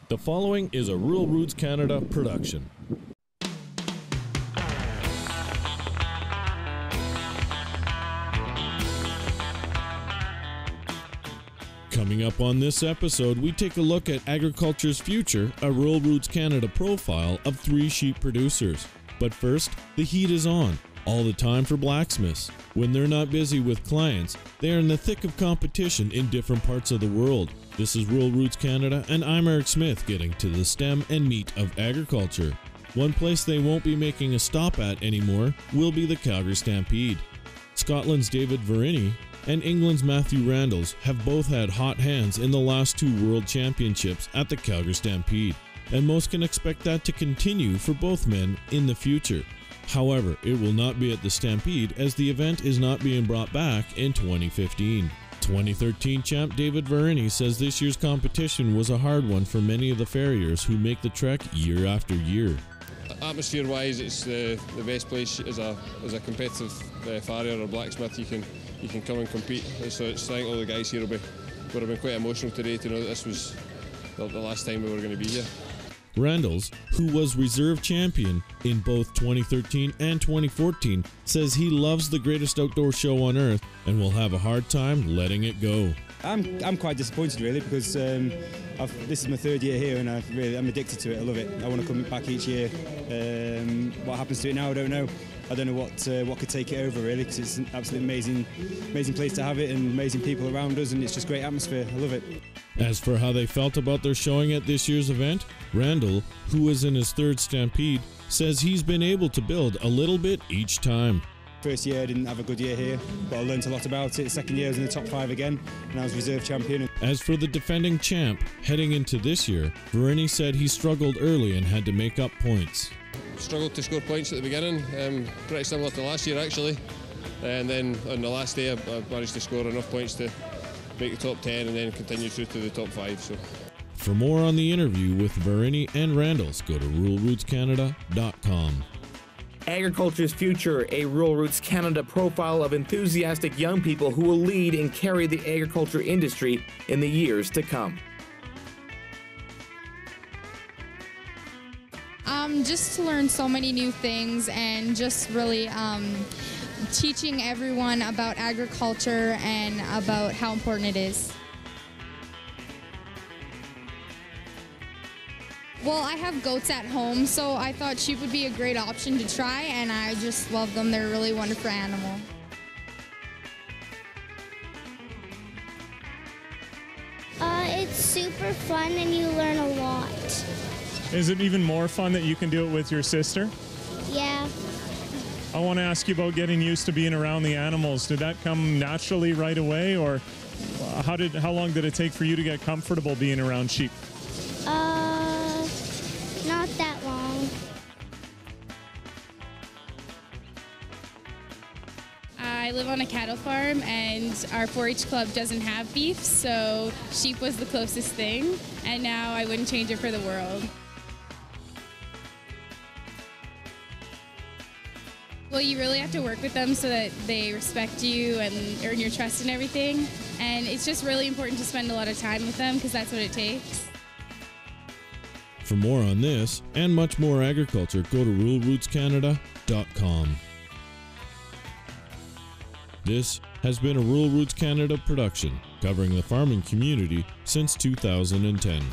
The following is a Rural Roots Canada production. Coming up on this episode, we take a look at Agriculture's Future, a Rural Roots Canada profile of 3 sheep producers. But first, the heat is on, all the time for blacksmiths. When they're not busy with clients, they are in the thick of competition in different parts of the world. This is Rural Roots Canada, and I'm Eric Smith, getting to the stem and meat of agriculture. One place they won't be making a stop at anymore will be the Calgary Stampede. Scotland's David Verini and England's Matthew Randalls have both had hot hands in the last 2 World Championships at the Calgary Stampede, and most can expect that to continue for both men in the future. However, it will not be at the Stampede, as the event is not being brought back in 2015. 2013 champ David Verini says this year's competition was a hard one for many of the farriers who make the trek year after year. Atmosphere-wise, it's the best place as a competitive farrier or blacksmith. You can come and compete. So I think all the guys here would have been quite emotional today to know that this was the last time we were going to be here. Randalls, who was reserve champion in both 2013 and 2014, says he loves the greatest outdoor show on earth and will have a hard time letting it go. I'm quite disappointed really, because this is my 3rd year here and I'm addicted to it. I love it. I want to come back each year. What happens to it now, I don't know. I don't know what could take it over really, because it's an absolutely amazing place to have it and amazing people around us, and it's just great atmosphere. I love it. As for how they felt about their showing at this year's event, Randall, who was in his 3rd Stampede, says he's been able to build a little bit each time. First year I didn't have a good year here, but I learned a lot about it. Second year I was in the top 5 again, and I was reserve champion. As for the defending champ, heading into this year, Verini said he struggled early and had to make up points. Struggled to score points at the beginning, pretty similar to last year actually. And then on the last day I managed to score enough points to make the top 10 and then continue through to the top 5. So. For more on the interview with Verini and Randalls, go to ruralrootscanada.com. Agriculture's Future, a Rural Roots Canada profile of enthusiastic young people who will lead and carry the agriculture industry in the years to come. Just to learn so many new things and just really teaching everyone about agriculture and about how important it is. Well, I have goats at home, so I thought sheep would be a great option to try, and I just love them. They're a really wonderful animal. It's super fun and you learn a lot. Is it even more fun that you can do it with your sister? Yeah. I want to ask you about getting used to being around the animals. Did that come naturally right away, or how long did it take for you to get comfortable being around sheep? Not that long. I live on a cattle farm, and our 4-H club doesn't have beef, so sheep was the closest thing, and now I wouldn't change it for the world. Well, you really have to work with them so that they respect you and earn your trust and everything. And it's just really important to spend a lot of time with them, because that's what it takes. For more on this and much more agriculture, go to ruralrootscanada.com. This has been a Rural Roots Canada production, covering the farming community since 2010.